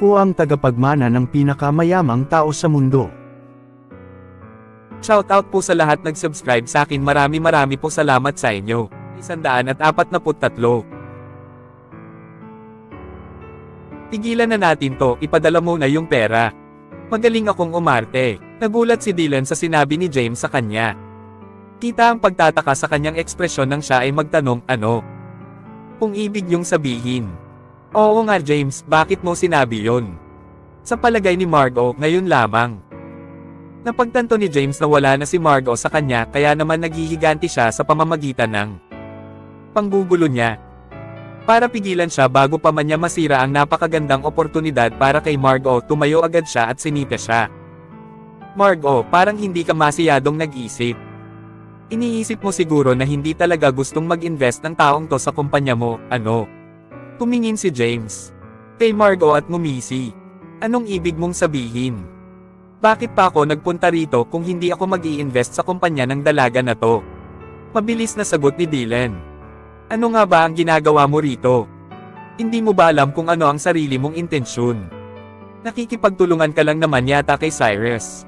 Ko ang tagapagmana ng pinakamayamang tao sa mundo. Shoutout po sa lahat nag-subscribe sa akin, marami po salamat sa inyo. 143. Tigilan na natin to, ipadala mo na yung pera. Magaling akong umarte. Nagulat si Dylan sa sinabi ni James sa kanya. Kita ang pagtataka sa kanyang ekspresyon nang siya ay magtanong, ano? Kung ibig niyong sabihin. Oo nga James, bakit mo sinabi yon? Sa palagay ni Margot, ngayon lamang. Napagtanto ni James na wala na si Margot sa kanya, kaya naman naghihiganti siya sa pamamagitan ng panggugulo niya. Para pigilan siya bago pa man niya masira ang napakagandang oportunidad para kay Margot, tumayo agad siya at sinita siya. Margot, parang hindi ka masyadong nag-isip. Iniisip mo siguro na hindi talaga gustong mag-invest ng taong to sa kumpanya mo, ano? Tumingin si James kay Margot at ngumisi. Anong ibig mong sabihin? Bakit pa ako nagpunta rito kung hindi ako mag-i-invest sa kumpanya ng dalaga na to? Mabilis na sagot ni Dylan. Ano nga ba ang ginagawa mo rito? Hindi mo ba alam kung ano ang sarili mong intensyon? Nakikipagtulungan ka lang naman yata kay Cyrus.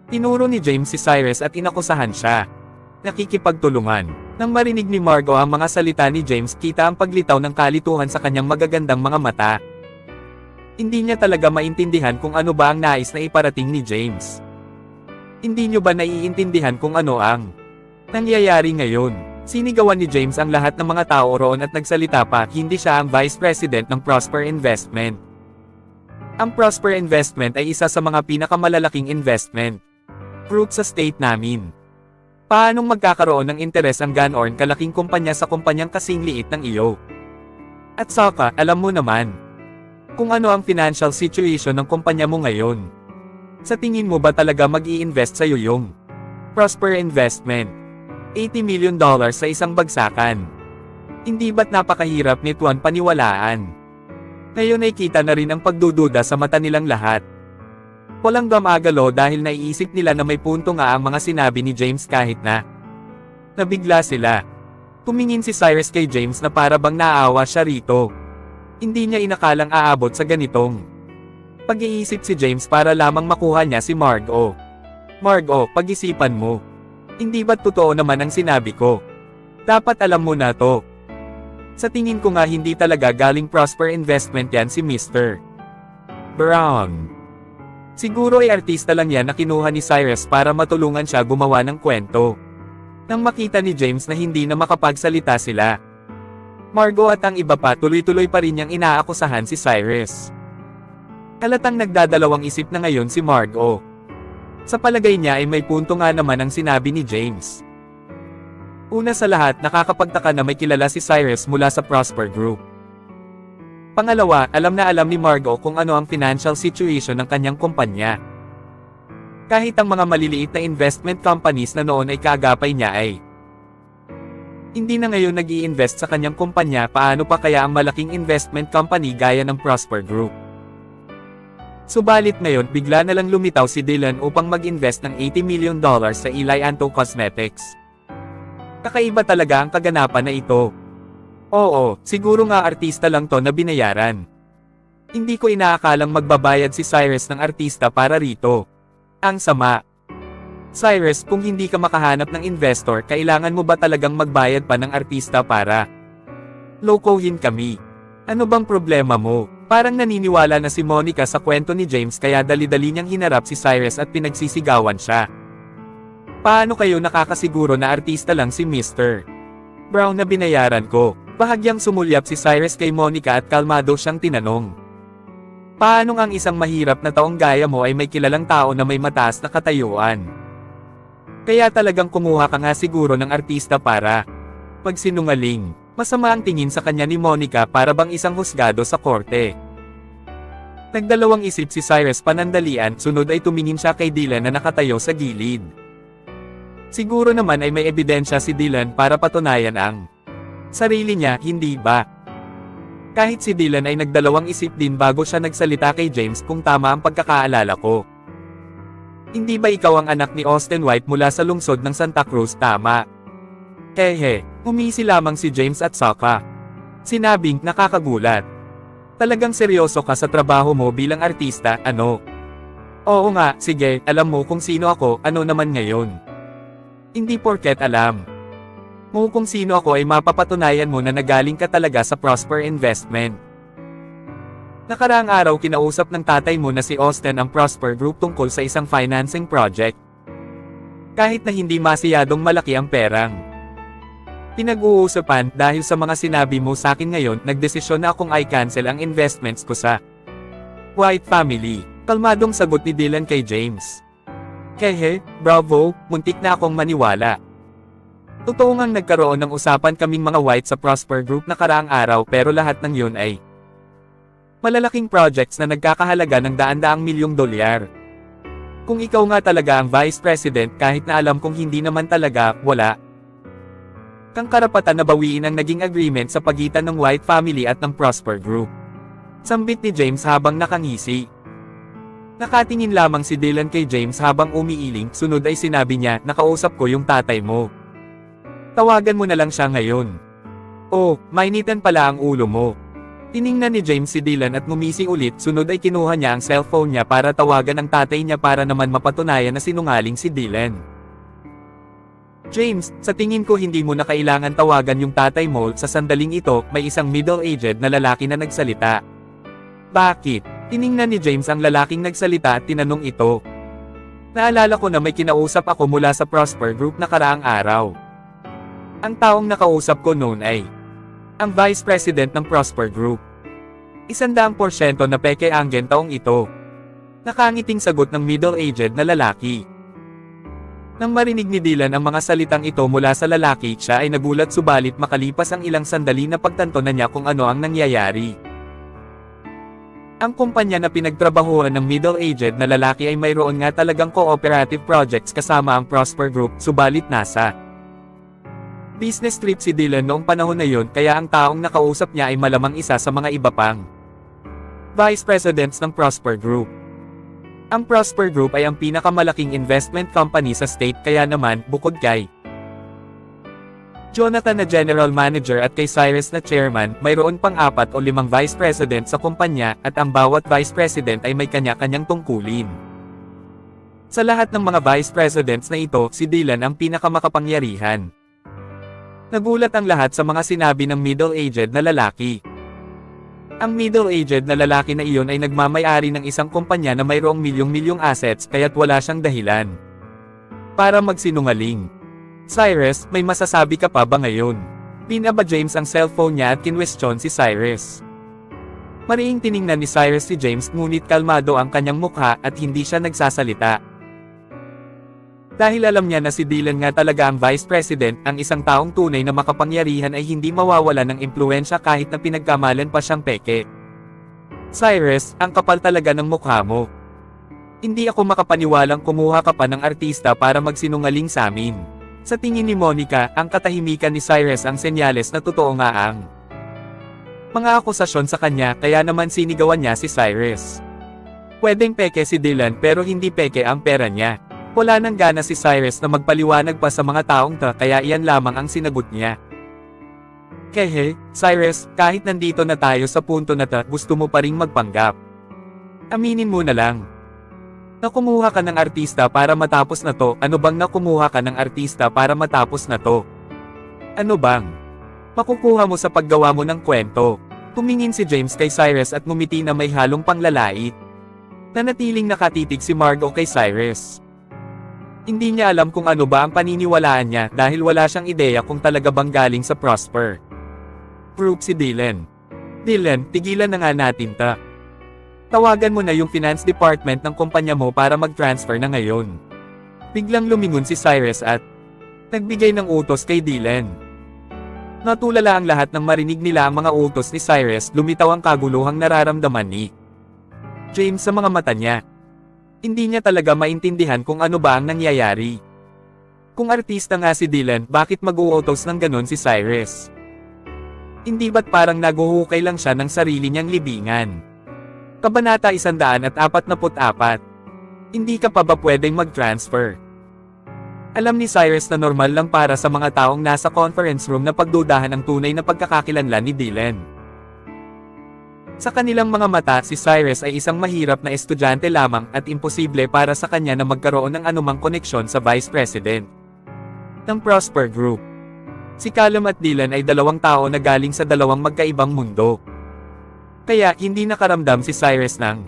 Tinuro ni James si Cyrus at inakusahan siya. Nakikipagtulungan. Nang marinig ni Margot ang mga salita ni James, kita ang paglitaw ng kalituhan sa kanyang magagandang mga mata. Hindi niya talaga maintindihan kung ano ba ang nais na iparating ni James. Hindi niyo ba naiintindihan kung ano ang nangyayari ngayon? Sinigawan ni James ang lahat ng mga tao roon at nagsalita pa, hindi siya ang Vice President ng Prosper Investment. Ang Prosper Investment ay isa sa mga pinakamalalaking investment group sa state namin. Paanong magkakaroon ng interes ang ganon kalaking kumpanya sa kumpanyang kasing liit ng iyo? At saka, alam mo naman kung ano ang financial situation ng kumpanya mo ngayon. Sa tingin mo ba talaga mag-i-invest sa'yo yung Prosper Investment? $80 million sa isang bagsakan. Hindi ba't napakahirap nituan paniwalaan? Ngayon ay kita na rin ang pagdududa sa mata nilang lahat. Walang gamagalo dahil naiisip nila na may punto nga ang mga sinabi ni James kahit na nabigla sila. Tumingin si Cyrus kay James na para bang naawa siya rito. Hindi niya inakalang aabot sa ganitong pag-iisip si James para lamang makuha niya si Margot. Margot, pag-isipan mo. Hindi ba't totoo naman ang sinabi ko? Dapat alam mo na to. Sa tingin ko nga hindi talaga galing Prosper Investment yan si Mr. Brown. Siguro ay artista lang yan na kinuha ni Cyrus para matulungan siya gumawa ng kwento. Nang makita ni James na hindi na makapagsalita sila, Margot at ang iba pa tuloy-tuloy pa rin niyang inaakusahan si Cyrus. Halatang nagdadalawang isip na ngayon si Margot. Sa palagay niya ay may punto nga naman ang sinabi ni James. Una sa lahat, nakakapagtaka na may kilala si Cyrus mula sa Prosper Group. Pangalawa, alam na alam ni Margot kung ano ang financial situation ng kanyang kumpanya. Kahit ang mga maliliit na investment companies na noon ay kaagapay niya ay hindi na ngayon nag-i-invest sa kanyang kumpanya, paano pa kaya ang malaking investment company gaya ng Prosper Group? Subalit ngayon bigla na lang lumitaw si Dylan upang mag-invest ng $80 million sa Eli Anto Cosmetics. Kakaiba talaga ang kaganapan na ito. Oo, siguro nga artista lang to na binayaran. Hindi ko inaakalang magbabayad si Cyrus ng artista para rito. Ang sama. Cyrus, kung hindi ka makahanap ng investor, kailangan mo ba talagang magbayad pa ng artista para lokohin kami? Ano bang problema mo? Parang naniniwala na si Monica sa kwento ni James kaya dali-dali niyang hinarap si Cyrus at pinagsisigawan siya. Paano kayo nakakasiguro na artista lang si Mr. Brown na binayaran ko? Bahagyang sumulyap si Cyrus kay Monica at kalmado siyang tinanong. Paano ang isang mahirap na taong gaya mo ay may kilalang tao na may mataas na katayuan? Kaya talagang kumuha ka nga siguro ng artista para pagsinungaling. Masama ang tingin sa kanya ni Monica para bang isang husgado sa korte. Nagdalawang isip si Cyrus panandalian, sunod ay tumingin siya kay Dylan na nakatayo sa gilid. Siguro naman ay may ebidensya si Dylan para patunayan ang sarili niya, hindi ba? Kahit si Dylan ay nagdalawang isip din bago siya nagsalita kay James, kung tama ang pagkakaalala ko. Hindi ba ikaw ang anak ni Austin White mula sa lungsod ng Santa Cruz, tama? Hehe, umisi lamang si James at saka sinabing nakakagulat. Talagang seryoso ka sa trabaho mo bilang artista, ano? Oo nga, sige, alam mo kung sino ako, ano naman ngayon? Hindi porket alam mo kung sino ako ay mapapatunayan mo na nagaling ka talaga sa Prosper Investment. Nakaraang araw kinausap ng tatay mo na si Austin ang Prosper Group tungkol sa isang financing project. Kahit na hindi masyadong malaki ang perang pinag-uusapan, dahil sa mga sinabi mo sa akin ngayon, nagdesisyon na akong i-cancel ang investments ko sa White Family. Kalmadong sagot ni Dylan kay James. Kehe, bravo, muntik na akong maniwala. Totoo ngang nagkaroon ng usapan kaming mga White sa Prosper Group nakaraang araw, pero lahat ng yun ay malalaking projects na nagkakahalaga ng daan-daang milyong dolyar. Kung ikaw nga talaga ang Vice President, kahit na alam kong hindi naman talaga, wala kang karapatan na bawiin ang naging agreement sa pagitan ng White Family at ng Prosper Group. Sambit ni James habang nakangisi. Nakatingin lamang si Dylan kay James habang umiiling, sunod ay sinabi niya, nakausap ko yung tatay mo. Tawagan mo na lang siya ngayon. Oh, mainitan pala ang ulo mo. Tiningnan ni James si Dylan at ngumisi ulit, sunod ay kinuha niya ang cellphone niya para tawagan ang tatay niya para naman mapatunayan na sinungaling si Dylan. James, sa tingin ko hindi mo na kailangan tawagan yung tatay mo, sa sandaling ito, may isang middle-aged na lalaki na nagsalita. Bakit? Tiningnan ni James ang lalaking nagsalita at tinanong ito. Naalala ko na may kinausap ako mula sa Prosper Group nakaraang araw. Ang taong nakausap ko noon ay ang Vice President ng Prosper Group. 100% na peke ang taong ito. Nakangiting sagot ng middle-aged na lalaki. Nang marinig ni Dylan ang mga salitang ito mula sa lalaki, siya ay nagulat, subalit makalipas ang ilang sandali na pagtanto na niya kung ano ang nangyayari. Ang kumpanya na pinagtrabahuan ng middle-aged na lalaki ay mayroon nga talagang cooperative projects kasama ang Prosper Group, subalit nasa business trip si Dylan noong panahon na yon, kaya ang taong nakausap niya ay malamang isa sa mga iba pang Vice Presidents ng Prosper Group. Ang Prosper Group ay ang pinakamalaking investment company sa state, kaya naman, bukod kay Jonathan na General Manager at kay Cyrus na Chairman, mayroon pang 4 o 5 Vice President sa kumpanya, at ang bawat Vice President ay may kanya-kanyang tungkulin. Sa lahat ng mga Vice Presidents na ito, si Dylan ang pinakamakapangyarihan. Nagulat ang lahat sa mga sinabi ng middle-aged na lalaki. Ang middle-aged na lalaki na iyon ay nagmamay-ari ng isang kumpanya na mayroong milyong-milyong assets, kaya't wala siyang dahilan para magsinungaling. Cyrus, may masasabi ka pa ba ngayon? Pinaba James ang cellphone niya at kinwestiyon si Cyrus. Mariing tiningnan ni Cyrus si James, ngunit kalmado ang kanyang mukha at hindi siya nagsasalita. Dahil alam niya na si Dylan nga talaga ang Vice President, ang isang taong tunay na makapangyarihan ay hindi mawawala ng impluwensya kahit na pinagkamalan pa siyang peke. Cyrus, ang kapal talaga ng mukha mo. Hindi ako makapaniwalang kumuha ka pa ng artista para magsinungaling sa amin. Sa tingin ni Monica, ang katahimikan ni Cyrus ang senyales na totoo nga ang mga akusasyon sa kanya, kaya naman sinigawan niya si Cyrus. Pwedeng peke si Dylan pero hindi peke ang pera niya. Wala nang gana si Cyrus na magpaliwanag pa sa mga taong kaya iyan lamang ang sinagot niya. Kehe, Cyrus, kahit nandito na tayo sa punto na gusto mo pa ring magpanggap. Aminin mo na lang. Nakumuha ka ng artista para matapos na to. Ano bang nakumuha ka ng artista para matapos na to? Ano bang makukuha mo sa paggawa mo ng kwento? Tumingin si James kay Cyrus at ngumiti na may halong panglalait. Nanatiling nakatitig si Margot kay Cyrus. Hindi niya alam kung ano ba ang paniniwalaan niya, dahil wala siyang ideya kung talaga bang galing sa Prosper Group si Dylan. Dylan, tigilan na nga natin ta. Tawagan mo na yung finance department ng kumpanya mo para mag-transfer na ngayon. Biglang lumingon si Cyrus at nagbigay ng utos kay Dylan. Natulala ang lahat nang marinig nila ang mga utos ni Cyrus, lumitaw ang kaguluhang nararamdaman ni James sa mga mata niya. Hindi niya talaga maintindihan kung ano ba ang nangyayari. Kung artista nga si Dylan, bakit mag-uutos ng ganon si Cyrus? Hindi ba't parang naguhukay lang siya ng sarili niyang libingan? Kabanata 144. Hindi ka pa ba pwedeng mag-transfer? Alam ni Cyrus na normal lang para sa mga taong nasa conference room na pagdudahan ang tunay na pagkakakilanlan ni Dylan. Sa kanilang mga mata, si Cyrus ay isang mahirap na estudyante lamang at imposible para sa kanya na magkaroon ng anumang koneksyon sa Vice President ng Prosper Group. Si Callum at Dylan ay dalawang tao na galing sa dalawang magkaibang mundo. Kaya, hindi nakaramdam si Cyrus ng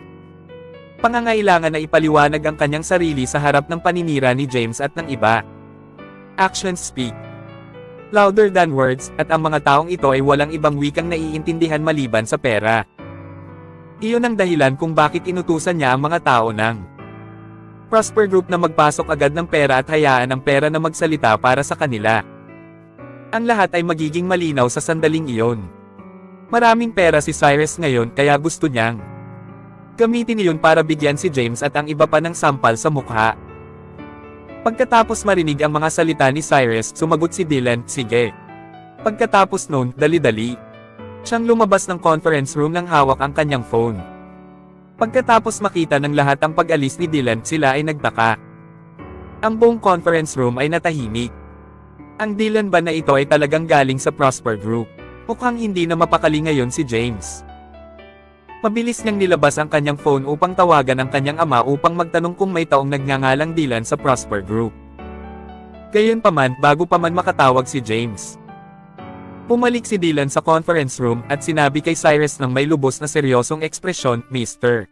pangangailangan na ipaliwanag ang kanyang sarili sa harap ng paninira ni James at ng iba. Actions speak louder than words, at ang mga taong ito ay walang ibang wikang naiintindihan maliban sa pera. Iyon ang dahilan kung bakit inutusan niya ang mga tao ng Prosper Group na magpasok agad ng pera at hayaan ang pera na magsalita para sa kanila. Ang lahat ay magiging malinaw sa sandaling iyon. Maraming pera si Cyrus ngayon kaya gusto niyang gamitin iyon para bigyan si James at ang iba pa ng sampal sa mukha. Pagkatapos marinig ang mga salita ni Cyrus, sumagot si Dylan, "Sige." Pagkatapos noon, dali-dali siyang lumabas ng conference room nang hawak ang kanyang phone. Pagkatapos makita ng lahat ang pag-alis ni Dylan, sila ay nagtaka. Ang buong conference room ay natahimik. Ang Dylan ba na ito ay talagang galing sa Prosper Group? Mukhang hindi na mapakali ngayon si James. Mabilis niyang nilabas ang kanyang phone upang tawagan ang kanyang ama upang magtanong kung may taong nagngangalang Dylan sa Prosper Group. Gayunpaman, bago pa man makatawag si James, pumalik si Dylan sa conference room at sinabi kay Cyrus ng may lubos na seryosong ekspresyon, "Mr.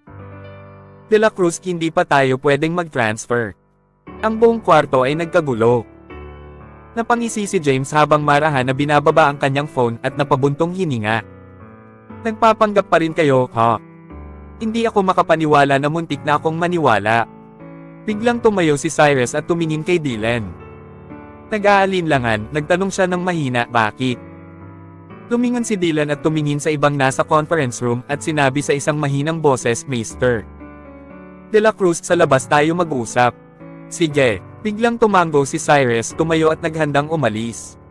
De La Cruz, hindi pa tayo pwedeng mag-transfer." Ang buong kwarto ay nagkagulo. Napangisi si James habang marahan na binababa ang kanyang phone at napabuntong hininga. "Nagpapanggap pa rin kayo, ha?" Hindi ako makapaniwala na muntik na akong maniwala. Biglang tumayo si Cyrus at tumingin kay Dylan. Nag-aalinlangan, nagtanong siya ng mahina, "Bakit?" Lumingon si Dylan at tumingin sa ibang nasa conference room at sinabi sa isang mahinang boses, "Mr. De La Cruz, sa labas tayo mag-usap." "Sige." Biglang tumango si Cyrus, tumayo at naghandang umalis.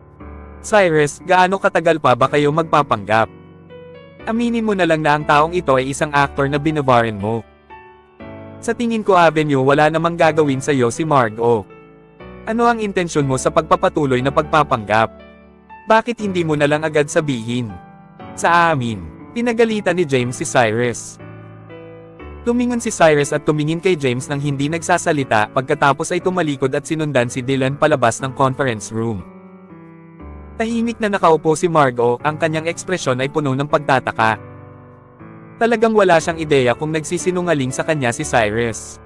"Cyrus, gaano katagal pa ba kayo magpapanggap? Aminin mo na lang na ang taong ito ay isang actor na binabaran mo. Sa tingin ko, Avenue, wala namang gagawin sa iyo si Margo. Ano ang intensyon mo sa pagpapatuloy na pagpapanggap? Bakit hindi mo na lang agad sabihin sa amin?" Pinagalitan ni James si Cyrus. Lumingon si Cyrus at tumingin kay James nang hindi nagsasalita, pagkatapos ay tumalikod at sinundan si Dylan palabas ng conference room. Tahimik na nakaupo si Margo, ang kanyang ekspresyon ay puno ng pagtataka. Talagang wala siyang ideya kung nagsisinungaling sa kanya si Cyrus.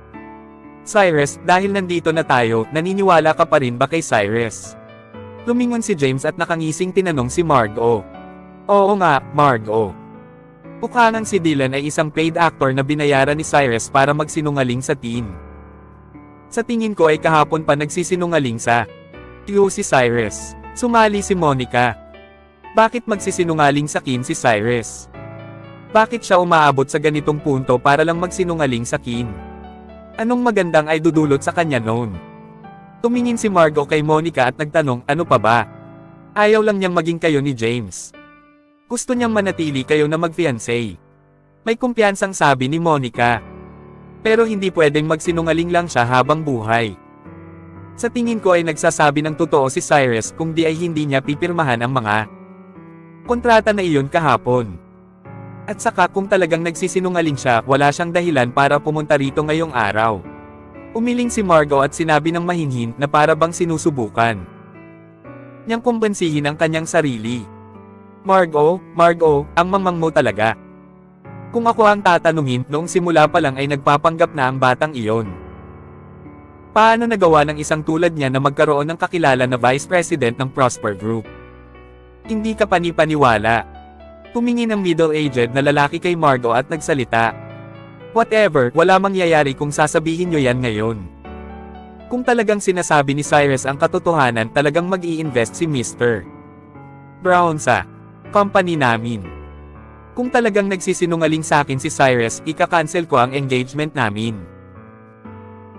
"Cyrus, dahil nandito na tayo, naniniwala ka pa rin ba kay Cyrus?" Lumingon si James at nakangising tinanong si Margo. "Oo nga, Margo." Mukha nang si Dylan ay isang paid actor na binayaran ni Cyrus para magsinungaling sa teen. "Sa tingin ko ay kahapon pa nagsisinungaling sa iyo si Cyrus." Sumali si Monica. "Bakit magsisinungaling sa kin si Cyrus? Bakit siya umaabot sa ganitong punto para lang magsinungaling sa kin? Anong magandang ay dudulot sa kanya noon?" Tumingin si Margo kay Monica at nagtanong, "Ano pa ba? Ayaw lang niyang maging kayo ni James. Gusto niyang manatili kayo na mag-fiancé." May kumpiyansang sabi ni Monica. "Pero hindi pwedeng magsinungaling lang siya habang buhay. Sa tingin ko ay nagsasabi ng totoo si Cyrus kung di ay hindi niya pipirmahan ang mga kontrata na iyon kahapon. At saka kung talagang nagsisinungaling siya, wala siyang dahilan para pumunta rito ngayong araw." Umiling si Margo at sinabi ng mahinhin na para bang sinusubukan niyang kumbansihin ang kanyang sarili. Margo, ang mamang mo talaga. Kung ako ang tatanungin, noong simula pa lang ay nagpapanggap na ang batang iyon. Paano nagawa ng isang tulad niya na magkaroon ng kakilala na Vice President ng Prosper Group? Hindi ka panipaniwala. Tumingin ang middle-aged na lalaki kay Margo at nagsalita. "Whatever, wala mangyayari kung sasabihin niyo yan ngayon. Kung talagang sinasabi ni Cyrus ang katotohanan, talagang mag-i-invest si Mr. Brown sa company namin. Kung talagang nagsisinungaling sa akin si Cyrus, ika-cancel ko ang engagement namin."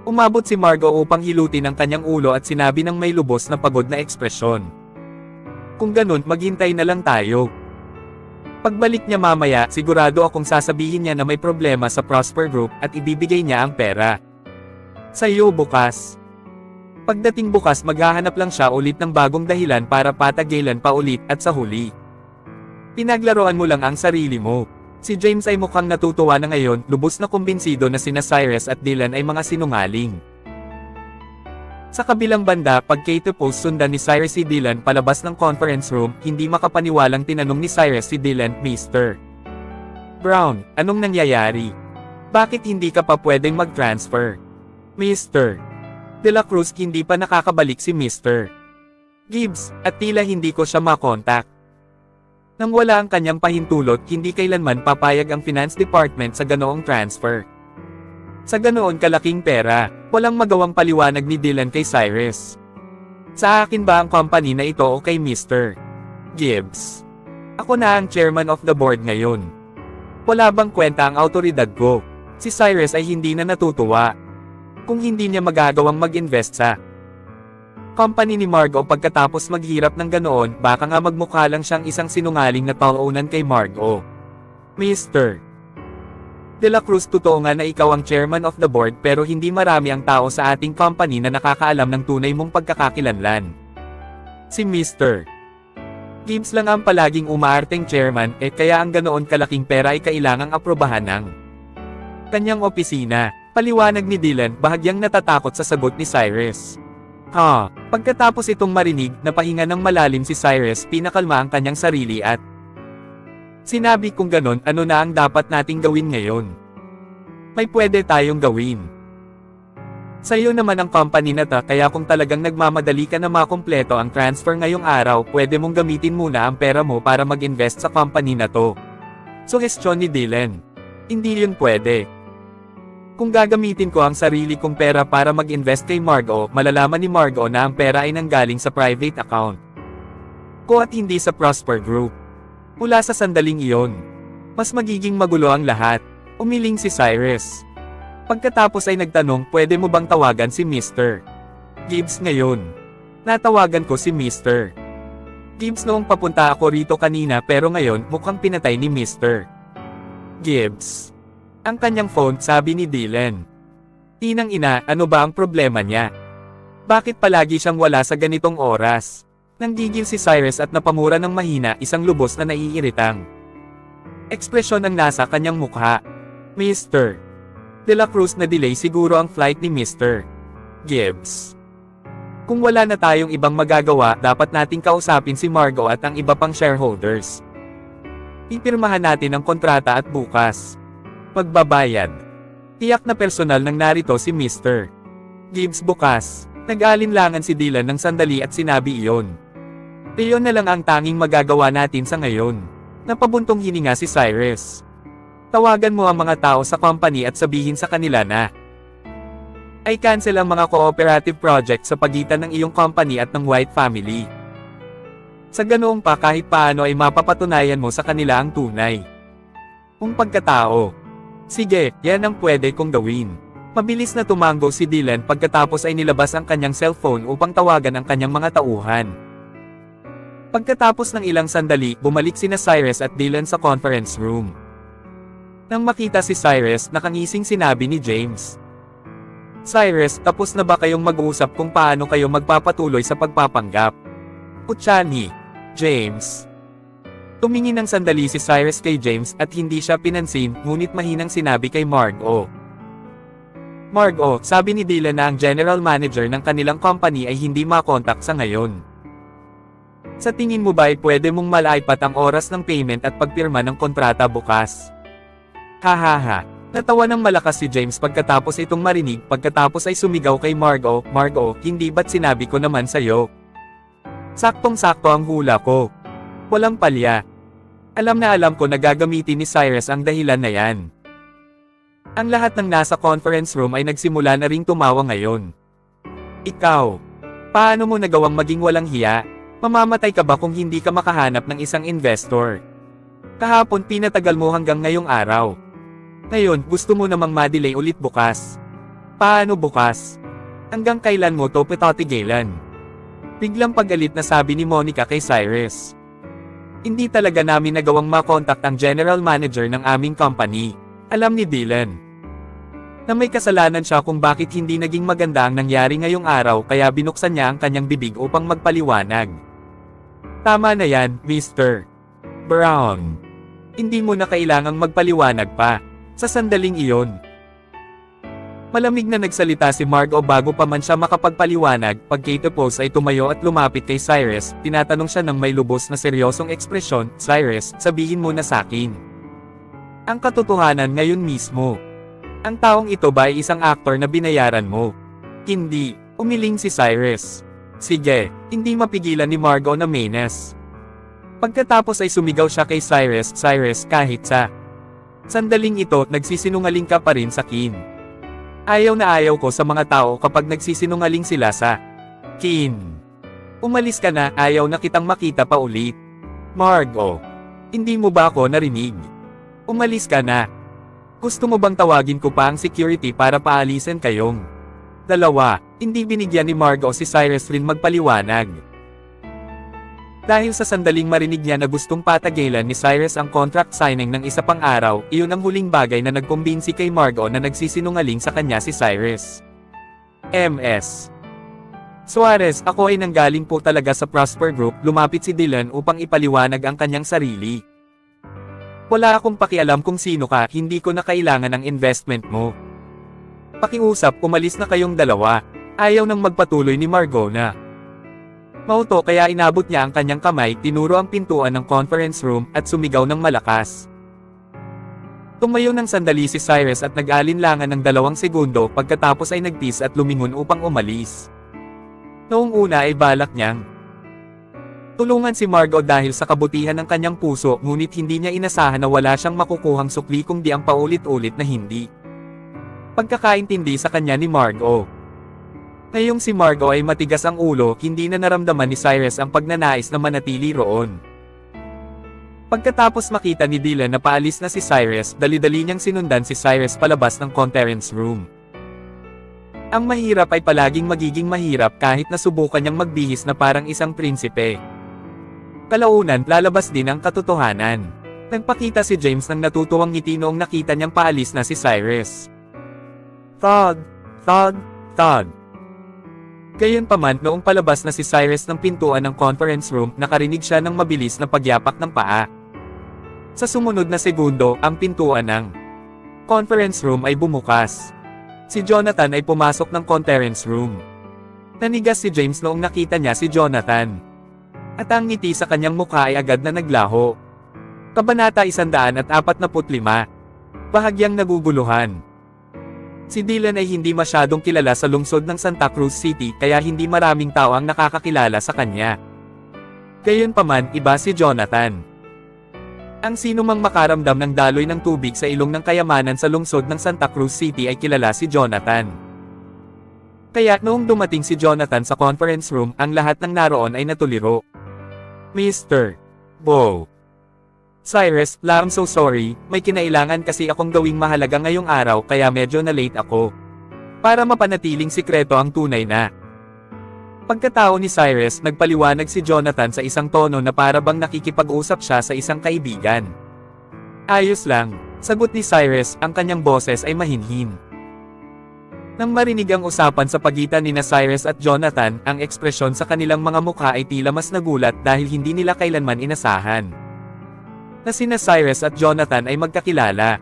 Umabot si Margo upang hilutin ang kanyang ulo at sinabi ng may lubos na pagod na ekspresyon. "Kung ganun, maghintay na lang tayo. Pagbalik niya mamaya, sigurado akong sasabihin niya na may problema sa Prosper Group at ibibigay niya ang pera sa iyo bukas. Pagdating bukas, maghahanap lang siya ulit ng bagong dahilan para patagilan pa ulit at sa huli. Pinaglaruan mo lang ang sarili mo. Si James ay mukhang natutuwa na ngayon, lubos na kumbinsido na sina Cyrus at Dylan ay mga sinungaling. Sa kabilang banda, pag Kate Post sundan ni Cyrus si Dylan palabas ng conference room, hindi makapaniwalang tinanong ni Cyrus si Dylan, Mr. Brown, anong nangyayari? Bakit hindi ka pa pwedeng mag-transfer? Mr. De La Cruz, hindi pa nakakabalik si Mr. Gibbs, at tila hindi ko siya makontak. Nang wala ang kanyang pahintulot, hindi kailanman papayag ang finance department sa ganoong transfer. Sa ganoon kalaking pera, walang magawang paliwanag ni Dylan kay Cyrus. Sa akin ba ang company na ito o kay Mr. Gibbs? Ako na ang chairman of the board ngayon. Wala bang kwenta ang autoridad ko? Si Cyrus ay hindi na natutuwa. Kung hindi niya magagawang mag-invest sa company ni Margo pagkatapos maghirap ng ganoon, baka nga magmukha lang siyang isang sinungaling na taunan kay Margo. Mr. De La Cruz, totoo nga na ikaw ang chairman of the board pero hindi marami ang tao sa ating company na nakakaalam ng tunay mong pagkakakilanlan. Si Mr. Gibbs lang ang palaging umaarteng chairman, kaya ang ganoon kalaking pera ay kailangang aprobahan ng kanyang opisina. Paliwanag ni Dylan, bahagyang natatakot sa sagot ni Cyrus. Pagkatapos itong marinig, napahinga ng malalim si Cyrus, pinakalma ang kanyang sarili at sinabi, kung ganon, ano na ang dapat nating gawin ngayon? May pwede tayong gawin. Sa'yo naman ang company na ta, kaya kung talagang nagmamadali ka na makumpleto ang transfer ngayong araw, pwede mong gamitin muna ang pera mo para mag-invest sa company na to. Suhestyon ni Dylan. Hindi yun pwede. Kung gagamitin ko ang sarili kong pera para mag-invest kay Margo, malalaman ni Margo na ang pera ay nanggaling sa private account ko at hindi sa Prosper Group. Mula sa sandaling iyon, mas magiging magulo ang lahat. Umiling si Cyrus. Pagkatapos ay nagtanong, pwede mo bang tawagan si Mr. Gibbs ngayon? Natawagan ko si Mr. Gibbs noong papunta ako rito kanina, pero ngayon mukhang pinatay ni Mr. Gibbs ang kanyang phone, sabi ni Dylan. Tinang ina, ano ba ang problema niya? Bakit palagi siyang wala sa ganitong oras? Nanggigil si Cyrus at napamura ng mahina, isang lubos na naiiritang ekspresyon ang nasa kanyang mukha. Mr. De La Cruz, na delay siguro ang flight ni Mr. Gibbs. Kung wala na tayong ibang magagawa, dapat nating kausapin si Margo at ang iba pang shareholders. Pipirmahan natin ang kontrata at bukas magbabayad. Tiyak na personal nang narito si Mr. Gibbs bukas. Nag-alinlangan si Dylan ng sandali at sinabi iyon. Iyon na lang ang tanging magagawa natin sa ngayon. Napabuntong hininga si Cyrus. Tawagan mo ang mga tao sa company at sabihin sa kanila na ay cancel ang mga cooperative project sa pagitan ng iyong company at ng White family. Sa ganoong pa, kahit paano ay mapapatunayan mo sa kanila ang tunay mong pagkatao. Sige, yan ang pwede kong gawin. Mabilis na tumango si Dylan pagkatapos ay nilabas ang kanyang cellphone upang tawagan ang kanyang mga tauhan. Pagkatapos ng ilang sandali, bumalik sina Cyrus at Dylan sa conference room. Nang makita si Cyrus, nakangising sinabi ni James. Cyrus, tapos na ba kayong mag-usap kung paano kayo magpapatuloy sa pagpapanggap? Putya ni James. Tumingin ng sandali si Cyrus kay James at hindi siya pinansin, ngunit mahinang sinabi kay Margo. Margo, sabi ni Dylan na ang general manager ng kanilang company ay hindi makontak sa ngayon. Sa tingin mo ba ay pwede mong malaipat ang oras ng payment at pagpirma ng kontrata bukas? Hahaha. Natawa ng malakas si James pagkatapos itong marinig, pagkatapos ay sumigaw kay Margo, Margo, hindi ba't sinabi ko naman sa'yo? Saktong-sakto ang hula ko. Walang palya. Alam na alam ko na gagamitin ni Cyrus ang dahilan na yan. Ang lahat ng nasa conference room ay nagsimula na ring tumawa ngayon. Ikaw, paano mo nagawang maging walang hiya? Mamamatay ka ba kung hindi ka makahanap ng isang investor? Kahapon pinatagal mo hanggang ngayong araw. Ngayon, gusto mo namang madelay ulit bukas. Paano bukas? Hanggang kailan mo to patatigilan? Biglang pagalit na sabi ni Monica kay Cyrus. Hindi talaga namin nagawang makontak ang general manager ng aming company. Alam ni Dylan na may kasalanan siya kung bakit hindi naging maganda ang nangyari ngayong araw, kaya binuksan niya ang kanyang bibig upang magpaliwanag. Tama na yan, Mr. Brown. Hindi mo na kailangang magpaliwanag pa. Sa sandaling iyon. Malamig na nagsalita si Margot bago pa man siya makapagpaliwanag. Pagkatapos ay tumayo at lumapit kay Cyrus. Tinatanong siya ng may lubos na seryosong ekspresyon, "Cyrus, sabihin mo na sakin ang katotohanan ngayon mismo. Ang taong ito ba ay isang aktor na binayaran mo?" "Hindi," umiling si Cyrus. "Sige." Hindi mapigilan ni Margot na menes. Pagkatapos ay sumigaw siya kay Cyrus, "Cyrus, kahit sa sandaling ito, nagsisinungaling ka pa rin sa akin. Ayaw na ayaw ko sa mga tao kapag nagsisinungaling sila sa akin. Umalis ka na, ayaw na kitang makita pa ulit." "Margot, hindi mo ba ako narinig? Umalis ka na. Gusto mo bang tawagin ko pa ang security para paalisin kayong dalawa?" Hindi binigyan ni Margot si Cyrus rin magpaliwanag. Dahil sa sandaling marinig niya na gustong patagilan ni Cyrus ang contract signing ng isa pang araw, iyon ang huling bagay na nagkumbinsi kay Margot na nagsisinungaling sa kanya si Cyrus. "MS Suarez, ako ay nanggaling po talaga sa Prosper Group." Lumapit si Dylan upang ipaliwanag ang kanyang sarili. "Wala akong pakialam kung sino ka, hindi ko na kailangan ng investment mo. Pakiusap, umalis na kayong dalawa." Ayaw nang magpatuloy ni Margot na mauto kaya inabot niya ang kanyang kamay, tinuro ang pintuan ng conference room, at sumigaw ng malakas. Tumayo ng sandali si Cyrus at nag-alinlangan ng 2 segundo, pagkatapos ay nagtis at lumingon upang umalis. Noong una ay balak niyang tulungan si Margot dahil sa kabutihan ng kanyang puso, ngunit hindi niya inasahan na wala siyang makukuhang sukli kung di ang paulit-ulit na hindi pagkakaintindi sa kanya ni Margot. Ngayong si Margot ay matigas ang ulo, hindi na naramdaman ni Cyrus ang pagnanais na manatili roon. Pagkatapos makita ni Dylan na paalis na si Cyrus, dali-dali niyang sinundan si Cyrus palabas ng conference room. Ang mahirap ay palaging magiging mahirap kahit nasubukan niyang magbihis na parang isang prinsipe. Kalaunan, lalabas din ang katotohanan. Nagpakita si James ng natutuwang ngiti noong nakita niyang paalis na si Cyrus. Thud, thud, thud. Gayunpaman, noong palabas na si Cyrus ng pintuan ng conference room, nakarinig siya ng mabilis na pagyapak ng paa. Sa sumunod na segundo, ang pintuan ng conference room ay bumukas. Si Jonathan ay pumasok ng conference room. Nanigas si James noong nakita niya si Jonathan. At ang ngiti sa kanyang mukha ay agad na naglaho. Kabanata 145. Bahagyang naguguluhan. Si Dylan ay hindi masyadong kilala sa lungsod ng Santa Cruz City, kaya hindi maraming tao ang nakakakilala sa kanya. Gayunpaman, iba si Jonathan. Ang sinumang makaramdam ng daloy ng tubig sa ilong ng kayamanan sa lungsod ng Santa Cruz City ay kilala si Jonathan. Kaya noong dumating si Jonathan sa conference room, ang lahat ng naroon ay natuliro. "Mr. Bo Cyrus, I'm so sorry, may kinailangan kasi akong gawing mahalaga ngayong araw kaya medyo na late ako. Para mapanatiling sikreto ang tunay na." Pagkatao ni Cyrus, nagpaliwanag si Jonathan sa isang tono na para bang nakikipag-usap siya sa isang kaibigan. "Ayos lang," sagot ni Cyrus, ang kanyang boses ay mahinhin. Nang marinig ang usapan sa pagitan ni Cyrus at Jonathan, ang ekspresyon sa kanilang mga mukha ay tila mas nagulat dahil hindi nila kailanman inasahan na sina Cyrus at Jonathan ay magkakilala.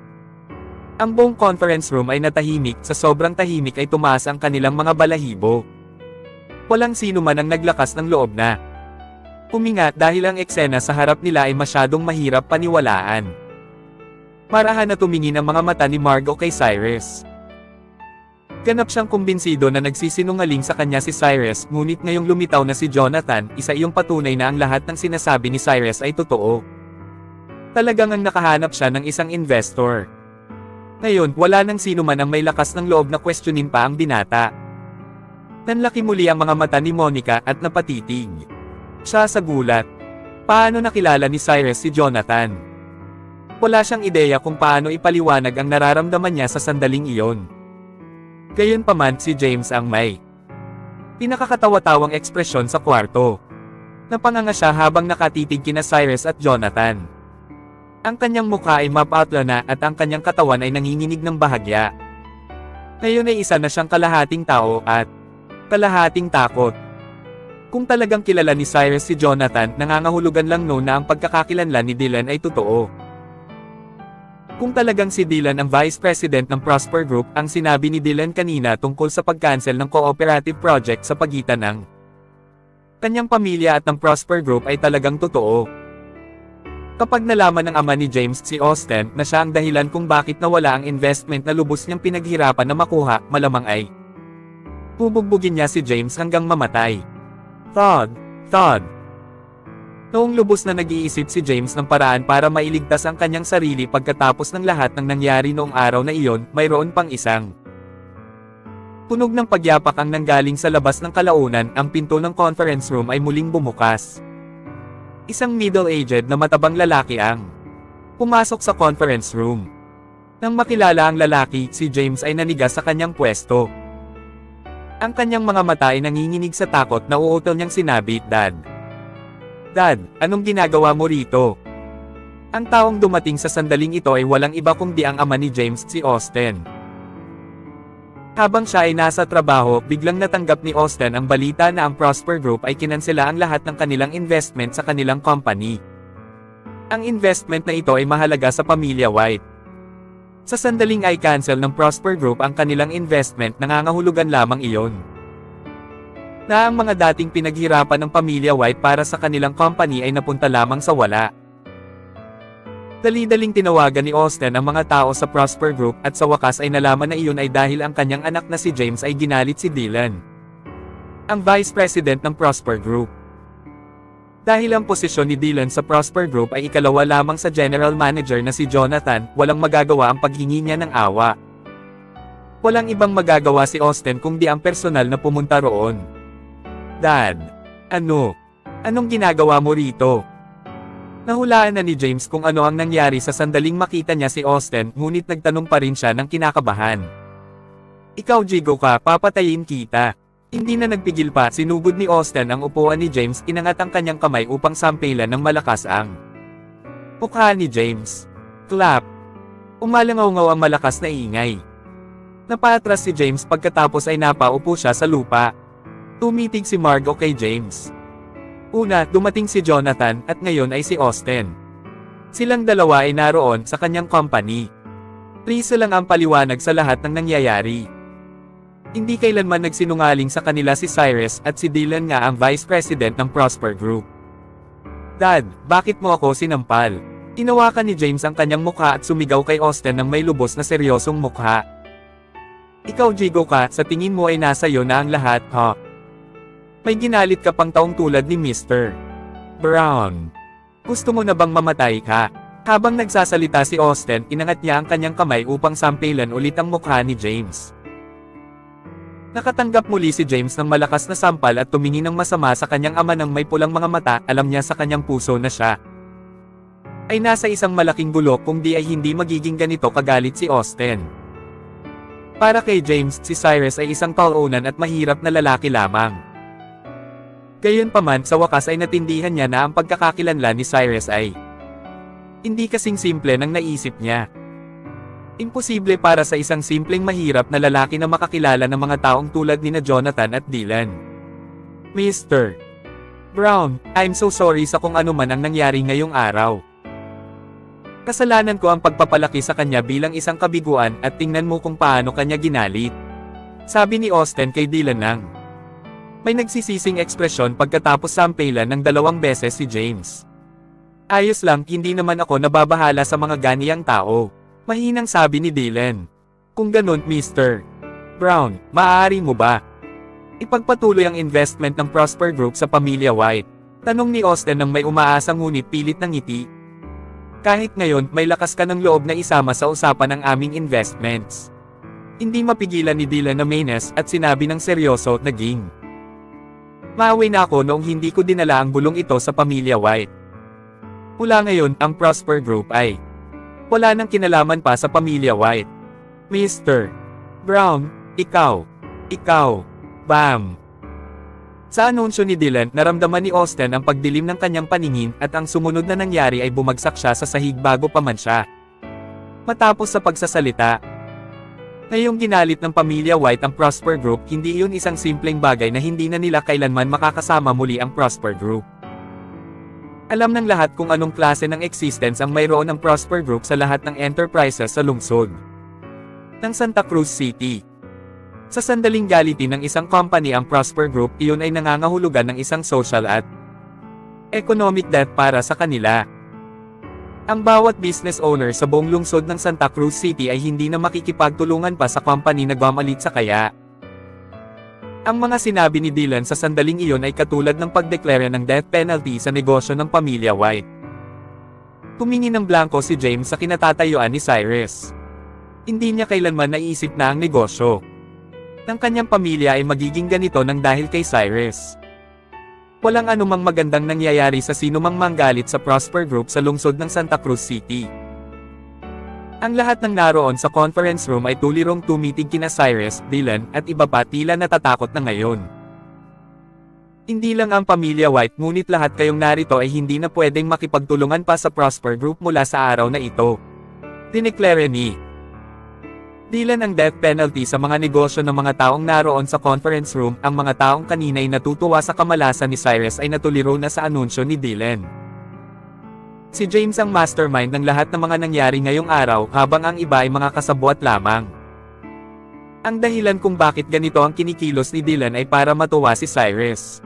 Ang buong conference room ay natahimik, sa sobrang tahimik ay tumaas ang kanilang mga balahibo. Walang sino man ang naglakas ng loob na huminga dahil ang eksena sa harap nila ay masyadong mahirap paniwalaan. Marahan na tumingin ang mga mata ni Margot kay Cyrus. Ganap siyang kumbinsido na nagsisinungaling sa kanya si Cyrus, ngunit ngayong lumitaw na si Jonathan, isa iyong patunay na ang lahat ng sinasabi ni Cyrus ay totoo. Talagang ang nakahanap siya ng isang investor. Ngayon, wala nang sino man ang may lakas ng loob na questionin pa ang binata. Nanlaki muli ang mga mata ni Monica at napatitig siya sa gulat. Paano nakilala ni Cyrus si Jonathan? Wala siyang ideya kung paano ipaliwanag ang nararamdaman niya sa sandaling iyon. Gayunpaman, si James ang may pinakakatawa-tawang ekspresyon sa kwarto. Napanganga siya habang nakatitig kina Cyrus at Jonathan. Ang kanyang mukha ay mapatla na at ang kanyang katawan ay nanginginig ng bahagya. Ngayon ay isa na siyang kalahating tao at kalahating takot. Kung talagang kilala ni Cyrus si Jonathan, nangangahulugan lang noon na ang pagkakakilanlan ni Dylan ay totoo. Kung talagang si Dylan ang Vice President ng Prosper Group, ang sinabi ni Dylan kanina tungkol sa pag-cancel ng cooperative project sa pagitan ng kanyang pamilya at ng Prosper Group ay talagang totoo. Kapag nalaman ng ama ni James, si Austen, na siya ang dahilan kung bakit nawala ang investment na lubos niyang pinaghirapan na makuha, malamang ay bubugbugin niya si James hanggang mamatay. Thud. Thud. Noong lubos na nag-iisip si James ng paraan para mailigtas ang kanyang sarili pagkatapos ng lahat ng nangyari noong araw na iyon, mayroon pang isang tunog ng pagyapak ang nanggaling sa labas ng kalaunan. Ang pinto ng conference room ay muling bumukas. Isang middle-aged na matabang lalaki ang pumasok sa conference room. Nang makilala ang lalaki, si James ay naniga sa kanyang pwesto. Ang kanyang mga mata ay nanginginig sa takot na uutol niyang sinabi, "Dad. Dad, anong ginagawa mo rito?" Ang taong dumating sa sandaling ito ay walang iba kundi ang ama ni James, si Austen. Habang siya ay nasa trabaho, biglang natanggap ni Austen ang balita na ang Prosper Group ay kinansela ang lahat ng kanilang investment sa kanilang company. Ang investment na ito ay mahalaga sa pamilya White. Sa sandaling ay cancel ng Prosper Group ang kanilang investment, nangangahulugan lamang iyon na ang mga dating pinaghirapan ng pamilya White para sa kanilang company ay napunta lamang sa wala. Dali-daling tinawagan ni Austen ang mga tao sa Prosper Group at sa wakas ay nalaman na iyon ay dahil ang kanyang anak na si James ay ginalit si Dylan, ang Vice President ng Prosper Group. Dahil ang posisyon ni Dylan sa Prosper Group ay ikalawa lamang sa General Manager na si Jonathan, walang magagawa ang paghingi niya ng awa. Walang ibang magagawa si Austen kung di ang personal na pumunta roon. "Dad, anong ginagawa mo rito?" Nahulaan na ni James kung ano ang nangyari sa sandaling makita niya si Austen, ngunit nagtanong pa rin siya ng kinakabahan. "Ikaw Jigo ka, papatayin kita." Hindi na nagpigil pa, sinugod ni Austen ang upuan ni James, inangat ang kanyang kamay upang sampilan ng malakas ang mukha ni James. Clap! Umalangaw-ngaw ang malakas na ingay. Napatras si James pagkatapos ay napaupo siya sa lupa. Tumitig si Margot kay James. Una, dumating si Jonathan, at ngayon ay si Austen. Silang dalawa ay naroon sa kanyang company. Riso lang ang paliwanag sa lahat ng nangyayari. Hindi kailanman nagsinungaling sa kanila si Cyrus, at si Dylan nga ang Vice President ng Prosper Group. "Dad, bakit mo ako sinampal?" Tinawakan ni James ang kanyang mukha at sumigaw kay Austen ng may lubos na seryosong mukha. "Ikaw Jigo ka, sa tingin mo ay nasa iyo na ang lahat, ha? May ginalit ka pang taong tulad ni Mr. Brown. Gusto mo na bang mamatay ka?" Habang nagsasalita si Austen, inangat niya ang kanyang kamay upang sampilan ulit ang mukha ni James. Nakatanggap muli si James ng malakas na sampal at tumingin ng masama sa kanyang ama ng may pulang mga mata. Alam niya sa kanyang puso na siya ay nasa isang malaking bulok kung di ay hindi magiging ganito kagalit si Austen. Para kay James, si Cyrus ay isang talunan at mahirap na lalaki lamang. Gayunpaman, sa wakas ay natindihan niya na ang pagkakakilanlan ni Cyrus ay hindi kasing simple ng naisip niya. Imposible para sa isang simpleng mahirap na lalaki na makakilala ng mga taong tulad nina Jonathan at Dylan. "Mr. Brown, I'm so sorry sa kung ano man ang nangyari ngayong araw. Kasalanan ko ang pagpapalaki sa kanya bilang isang kabiguan, at tingnan mo kung paano kanya ginalit." Sabi ni Austen kay Dylan nang may nagsisising ekspresyon pagkatapos sampilan ng 2 beses si James. "Ayos lang, hindi naman ako nababahala sa mga ganiyang tao." Mahinang sabi ni Dylan. "Kung ganun, Mr. Brown, maaari mo ba ipagpatuloy ang investment ng Prosper Group sa pamilya White?" Tanong ni Austen nang may umaasa ngunit pilit ng ngiti. "Kahit ngayon, may lakas ka ng loob na isama sa usapan ng aming investments." Hindi mapigilan ni Dylan na mainis at sinabi ng seryoso, "Naging maawi na ako noong hindi ko dinala ang bulong ito sa pamilya White. Mula ngayon, ang Prosper Group ay wala nang kinalaman pa sa pamilya White. Mr. Brown, ikaw, bam!" Sa anunsyo ni Dylan, naramdaman ni Austen ang pagdilim ng kanyang paningin, at ang sumunod na nangyari ay bumagsak siya sa sahig bago pa man siya matapos sa pagsasalita. Ngayong ginalit ng pamilya White ang Prosper Group, hindi iyon isang simpleng bagay na hindi na nila kailanman makakasama muli ang Prosper Group. Alam ng lahat kung anong klase ng existence ang mayroon ng Prosper Group sa lahat ng enterprises sa lungsod ng Santa Cruz City. Sa sandaling galitin ng isang company ang Prosper Group, iyon ay nangangahulugan ng isang social at economic debt para sa kanila. Ang bawat business owner sa buong lungsod ng Santa Cruz City ay hindi na makikipagtulungan pa sa company nagmamalit sa kaya. Ang mga sinabi ni Dylan sa sandaling iyon ay katulad ng pagdeklara ng death penalty sa negosyo ng pamilya White. Tumingin ng blanko si James sa kinatatayuan ni Cyrus. Hindi niya kailanman naisip na ang negosyo ng kanyang pamilya ay magiging ganito nang dahil kay Cyrus. Walang anumang magandang nangyayari sa sinumang manggalit sa Prosper Group sa lungsod ng Santa Cruz City. Ang lahat ng naroon sa conference room ay tulirong tumitig kina Cyrus, Dylan, at iba pa tila natatakot na ngayon. Hindi lang ang pamilya White ngunit lahat kayong narito ay hindi na pwedeng makipagtulungan pa sa Prosper Group mula sa araw na ito. Dineklara ni Dylan ang death penalty sa mga negosyo ng mga taong naroon sa conference room. Ang mga taong kanina'y natutuwa sa kamalasan ni Cyrus ay natuliro na sa anunsyo ni Dylan. Si James ang mastermind ng lahat ng mga nangyari ngayong araw habang ang iba ay mga kasabwat lamang. Ang dahilan kung bakit ganito ang kinikilos ni Dylan ay para matuwa si Cyrus.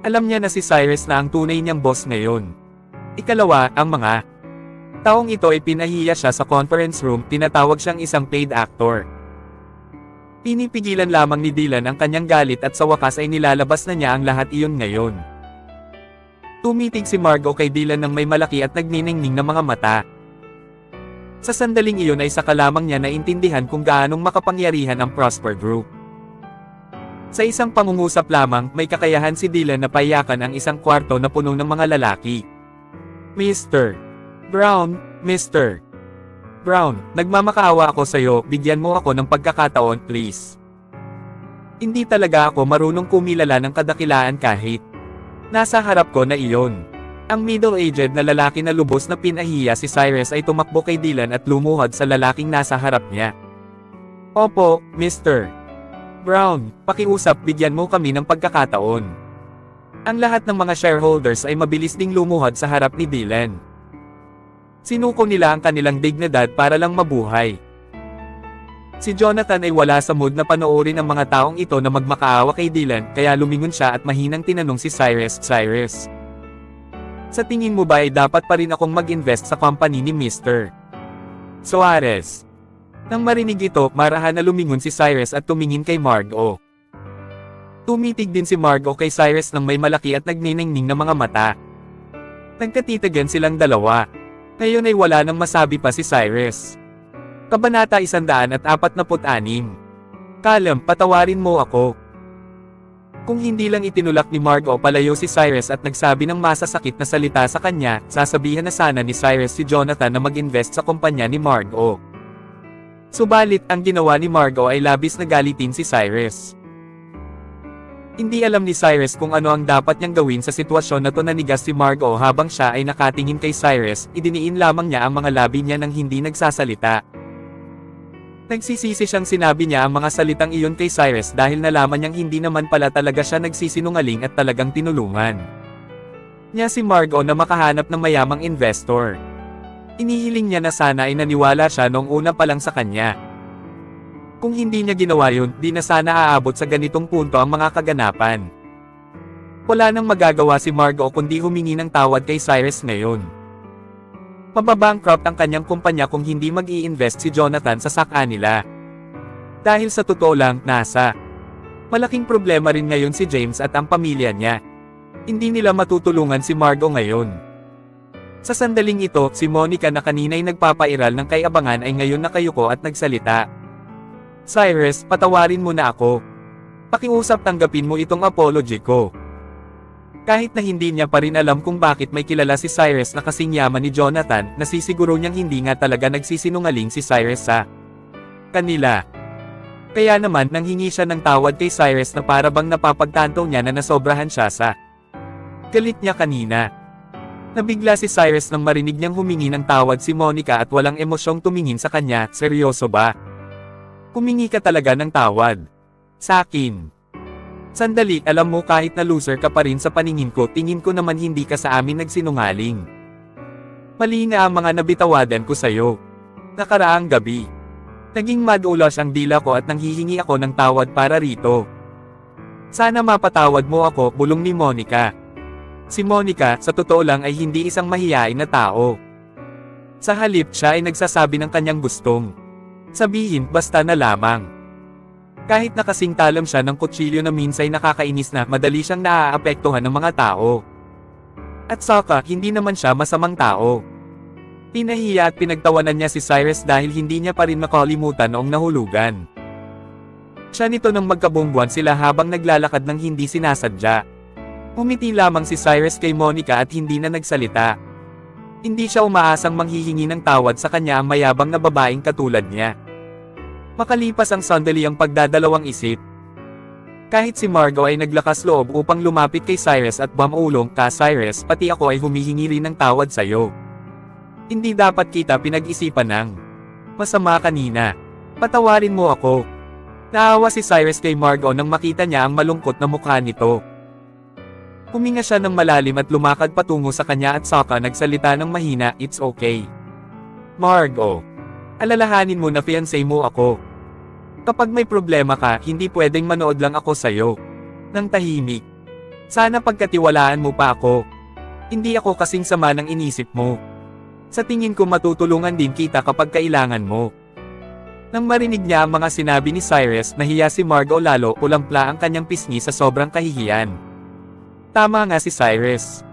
Alam niya na si Cyrus na ang tunay niyang boss ngayon. Ikalawa, ang mga taong ito ay pinahiya siya sa conference room, tinatawag siyang isang paid actor. Pinipigilan lamang ni Dylan ang kanyang galit at sa wakas ay nilalabas na niya ang lahat iyon ngayon. Tumitig si Margo kay Dylan ng may malaki at nagniningning na mga mata. Sa sandaling iyon ay saka lamang niya naintindihan kung gaanong makapangyarihan ang Prosper Group. Sa isang pangungusap lamang, may kakayahan si Dylan na payakan ang isang kwarto na puno ng mga lalaki. Mr. Brown, Mr. Brown, nagmamakaawa ako sa'yo, bigyan mo ako ng pagkakataon, please. Hindi talaga ako marunong kumilala ng kadakilaan kahit nasa harap ko na iyon. Ang middle-aged na lalaki na lubos na pinahiya si Cyrus ay tumakbo kay Dylan at lumuhod sa lalaking nasa harap niya. Opo, Mr. Brown, pakiusap, bigyan mo kami ng pagkakataon. Ang lahat ng mga shareholders ay mabilis ding lumuhod sa harap ni Dylan. Sinuko nila ang kanilang dignidad para lang mabuhay. Si Jonathan ay wala sa mood na panoorin ang mga taong ito na magmakaawa kay Dylan, kaya lumingon siya at mahinang tinanong si Cyrus, Cyrus, sa tingin mo ba ay dapat pa rin akong mag-invest sa company ni Mr. Suarez? Nang marinig ito, marahan na lumingon si Cyrus at tumingin kay Margo. Tumitig din si Margo kay Cyrus ng may malaki at nagniningning na mga mata. Nagkatitagan silang dalawa. Ngayon ay wala nang masabi pa si Cyrus. Kabanata 146. Calum, patawarin mo ako. Kung hindi lang itinulak ni Margo palayo si Cyrus at nagsabi ng masasakit na salita sa kanya, sasabihan na sana ni Cyrus si Jonathan na mag-invest sa kumpanya ni Margo. Subalit, ang ginawa ni Margo ay labis na galitin si Cyrus. Hindi alam ni Cyrus kung ano ang dapat niyang gawin sa sitwasyon na to. Nanigas si Margo habang siya ay nakatingin kay Cyrus, idiniin lamang niya ang mga labi niya nang hindi nagsasalita. Nagsisisi siyang sinabi niya ang mga salitang iyon kay Cyrus dahil nalaman niyang hindi naman pala talaga siya nagsisinungaling at talagang tinulungan niya si Margo na makahanap ng mayamang investor. Inihiling niya na sana ay naniwala siya noong una pa lang sa kanya. Kung hindi niya ginawa yun, di na sana aabot sa ganitong punto ang mga kaganapan. Wala nang magagawa si Margo kundi humingi ng tawad kay Cyrus ngayon. Mababankrupt ang kanyang kumpanya kung hindi mag-i-invest si Jonathan sa saka nila. Dahil sa totoo lang, nasa malaking problema rin ngayon si James at ang pamilya niya. Hindi nila matutulungan si Margo ngayon. Sa sandaling ito, si Monica na kanina'y nagpapairal ng kay-abangan ay ngayon nakayuko at nagsalita. Cyrus, patawarin mo na ako. Pakiusap, tanggapin mo itong apology ko. Kahit na hindi niya pa rin alam kung bakit may kilala si Cyrus na kasing yaman ni Jonathan, nasisiguro niyang hindi nga talaga nagsisinungaling si Cyrus sa kanila. Kaya naman nanghingi siya ng tawad kay Cyrus na para bang napapagtanto niya na nasobrahan siya sa galit niya kanina. Nabigla si Cyrus nang marinig niyang humingi ng tawad si Monica at walang emosyong tumingin sa kanya. Seryoso ba? Humingi ka talaga ng tawad sa akin? Sandali, alam mo kahit na loser ka pa rin sa paningin ko, tingin ko naman hindi ka sa amin nagsinungaling. Mali na ang mga nabitawadan ko sa'yo. Nakaraang gabi. Naging madulas ang dila ko at nanghihingi ako ng tawad para rito. Sana mapatawad mo ako, bulong ni Monica. Si Monica, sa totoo lang ay hindi isang mahiyain na tao. Sa halip siya ay nagsasabi ng kanyang gustong sabihin basta na lamang. Kahit nakasing talam siya ng kutsilyo na minsay nakakainis na madali siyang naaapektuhan ng mga tao. At saka, hindi naman siya masamang tao. Pinahiya at pinagtawanan niya si Cyrus dahil hindi niya pa rin makalimutan noong nahulugan siya nito nang magkabungguan sila habang naglalakad ng hindi sinasadya. Umiti lamang si Cyrus kay Monica at hindi na nagsalita. Hindi siya umaasang manghihingi ng tawad sa kanya ang mayabang na babaeng katulad niya. Makalipas ang sandali ang pagdadalawang isip. Kahit si Margot ay naglakas loob upang lumapit kay Cyrus at bumulong ka Cyrus, pati ako ay humihingi rin ng tawad sa'yo. Hindi dapat kita pinag-isipan ng masama kanina. Patawarin mo ako. Naawa si Cyrus kay Margot nang makita niya ang malungkot na mukha nito. Huminga siya ng malalim at lumakad patungo sa kanya at saka nagsalita ng mahina, "It's okay. Margot. Alalahanin mo na fiancé mo ako. Kapag may problema ka, hindi pwedeng manood lang ako sa'yo nang tahimik. Sana pagkatiwalaan mo pa ako. Hindi ako kasing sama ng inisip mo. Sa tingin ko matutulungan din kita kapag kailangan mo." Nang marinig niya ang mga sinabi ni Cyrus, nahiya si Margot lalo, pulampla ang kanyang pisngi sa sobrang kahihiyan. Tama nga si Cyrus.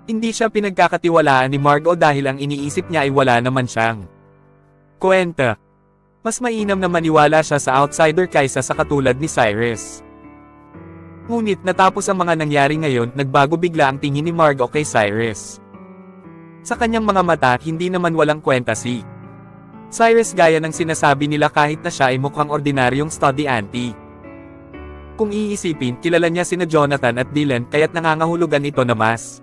Hindi siya pinagkakatiwalaan ni Margot dahil ang iniisip niya ay wala naman siyang kwenta. Mas mainam na maniwala siya sa outsider kaysa sa katulad ni Cyrus. Ngunit natapos ang mga nangyari ngayon, nagbago bigla ang tingin ni Margot kay Cyrus. Sa kanyang mga mata, hindi naman walang kwenta si Cyrus gaya ng sinasabi nila kahit na siya ay mukhang ordinaryong study auntie. Kung iisipin, kilala niya sina Jonathan at Dylan kaya't nangangahulugan ito na mas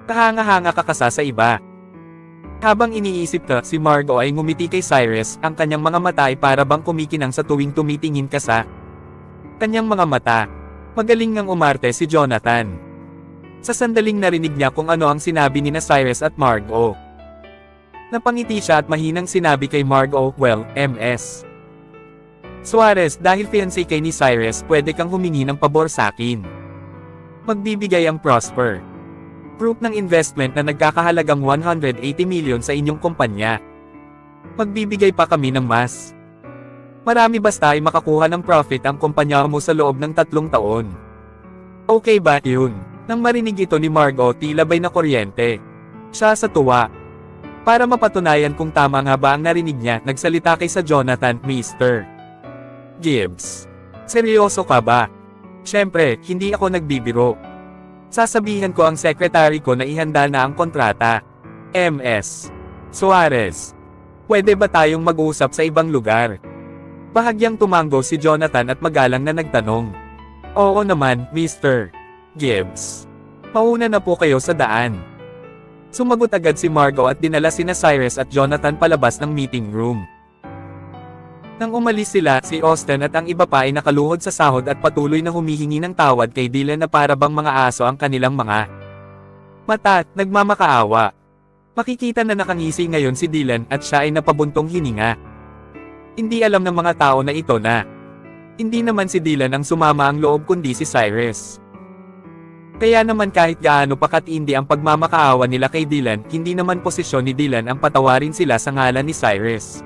kahanga-hanga kakasa sa iba. Habang iniisip ka, si Margot ay ngumiti kay Cyrus, ang kanyang mga mata ay para bang kumikinang sa tuwing tumitingin ka sa kanyang mga mata. Magaling ngang umarte si Jonathan. Sa sandaling narinig niya kung ano ang sinabi ni Cyrus at Margot. Napangiti siya at mahinang sinabi kay Margot, "Well, Ms. Suarez, dahil fiancé kay ni Cyrus, pwede kang humingi ng pabor sakin. Magbibigay ang Prosper Group ng investment na nagkakahalagang 180 million sa inyong kumpanya. Magbibigay pa kami ng mas marami basta ay makakuha ng profit ang kumpanya mo sa loob ng 3 taon. Okay ba yun?" Nang marinig ito ni Margot, tila bay na kuryente siya sa tuwa. Para mapatunayan kung tama nga ba ang narinig niya, nagsalita kay sa Jonathan, "Mr. Gibbs. Seryoso ka ba?" "Siyempre, hindi ako nagbibiro. Sasabihan ko ang secretary ko na ihanda na ang kontrata. Ms. Suarez. Pwede ba tayong mag-usap sa ibang lugar?" Bahagyang tumango si Jonathan at magalang na nagtanong. "Oo naman, Mr. Gibbs. Mauna na po kayo sa daan." Sumagot agad si Margot at dinala sina Cyrus at Jonathan palabas ng meeting room. Nang umalis sila, si Austin at ang iba pa ay nakaluhod sa sahod at patuloy na humihingi ng tawad kay Dylan na para bang mga aso ang kanilang mga mata, nagmamakaawa. Makikita na nakangisi ngayon si Dylan at siya ay napabuntong hininga. Hindi alam ng mga tao na ito na hindi naman si Dylan ang sumama ang loob kundi si Cyrus. Kaya naman kahit gaano pa katindi ang pagmamakaawa nila kay Dylan, hindi naman posisyon ni Dylan ang patawarin sila sa ngalan ni Cyrus.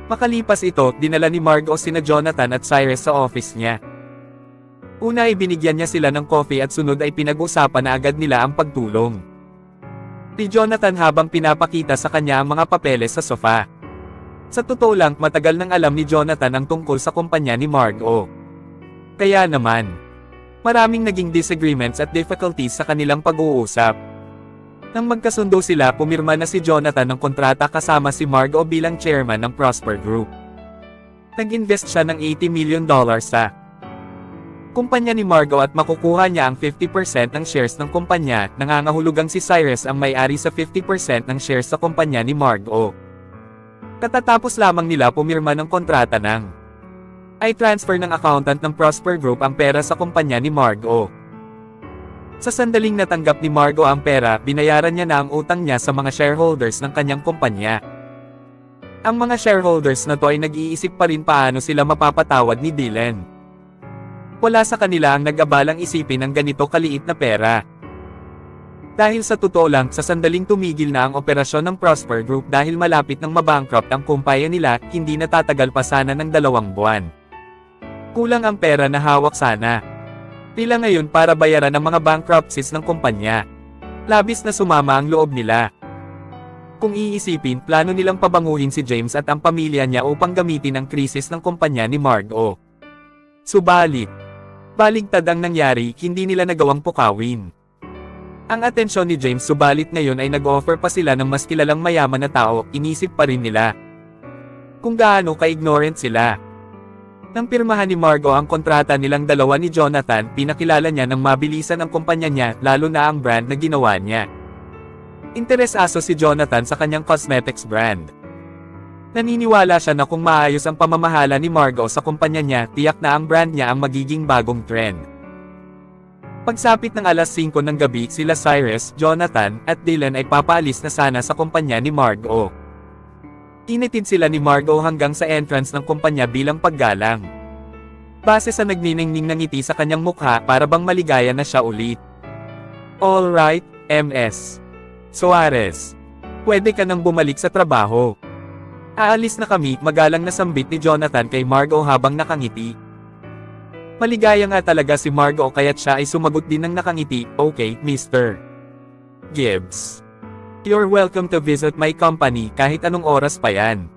Makalipas ito, dinala ni Margot sina Jonathan at Cyrus sa office niya. Una ay binigyan niya sila ng coffee at sunod ay pinag-usapan na agad nila ang pagtulong ni Jonathan habang pinapakita sa kanya ang mga papeles sa sofa. Sa totoo lang, matagal nang alam ni Jonathan ang tungkol sa kumpanya ni Margot. Kaya naman, maraming naging disagreements at difficulties sa kanilang pag-uusap. Nang magkasundo sila, pumirma na si Jonathan ng kontrata kasama si Margot bilang chairman ng Prosper Group. Nag-invest siya ng $80 million sa kumpanya ni Margot at makukuha niya ang 50% ng shares ng kumpanya. Nangangahulugang si Cyrus ang may-ari sa 50% ng shares sa kumpanya ni Margot. Katatapos lamang nila pumirma ng kontrata ng ay transfer ng accountant ng Prosper Group ang pera sa kumpanya ni Margo. Sa sandaling natanggap ni Margo ang pera, binayaran niya na ang utang niya sa mga shareholders ng kanyang kumpanya. Ang mga shareholders na to ay nag-iisip pa rin paano sila mapapatawad ni Dylan. Wala sa kanila ang nag-abalang isipin ng ganito kaliit na pera. Dahil sa totoo lang, sa sandaling tumigil na ang operasyon ng Prosper Group dahil malapit nang mabankrupt ang kumpanya nila, hindi natatagal pa sana ng 2 buwan. Kulang ang pera na hawak sana nila ngayon para bayaran ang mga bankruptcies ng kumpanya. Labis na sumama ang loob nila. Kung iisipin, plano nilang pabanguhin si James at ang pamilya niya upang gamitin ang krisis ng kumpanya ni Margo. Subalit, baligtad ang nangyari, hindi nila nagawang pukawin ang atensyon ni James. Subalit ngayon ay nag-offer pa sila ng mas kilalang mayaman na tao, inisip pa rin nila kung gaano ka-ignorant sila. Nang pirmahan ni Margo ang kontrata nilang dalawa ni Jonathan, pinakilala niya ng mabilisan ang kumpanya niya, lalo na ang brand na ginawa niya. Interesaso si Jonathan sa kanyang cosmetics brand. Naniniwala siya na kung maayos ang pamamahala ni Margo sa kumpanya niya, tiyak na ang brand niya ang magiging bagong trend. Pagsapit ng alas 5 ng gabi, sila Cyrus, Jonathan, at Dylan ay papaalis na sana sa kumpanya ni Margo. Initid sila ni Margo hanggang sa entrance ng kumpanya bilang paggalang. Base sa nagniningning ng ngiti sa kanyang mukha, para bang maligaya na siya ulit. "All right, Ms. Suarez. Pwede ka nang bumalik sa trabaho. Aalis na kami," magalang na sambit ni Jonathan kay Margo habang nakangiti. Maligaya nga talaga si Margo kaya't siya ay sumagot din ng nakangiti. "Okay, Mr. Gibbs. You're welcome to visit my company kahit anong oras pa yan.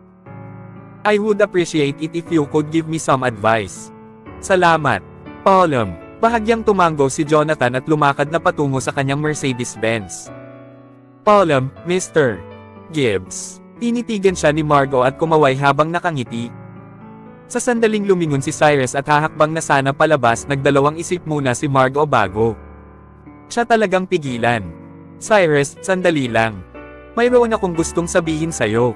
I would appreciate it if you could give me some advice. Salamat." Paalam. Bahagyang tumango si Jonathan at lumakad na patungo sa kanyang Mercedes-Benz. "Paalam, Mr. Gibbs." Tinitigan siya ni Margo at kumaway habang nakangiti. Sa sandaling lumingon si Cyrus at hahakbang na sana palabas, nagdalawang isip muna si Margo bago siya talagang pigilan. "Cyrus, sandali lang. Mayroon akong gustong sabihin sa'yo."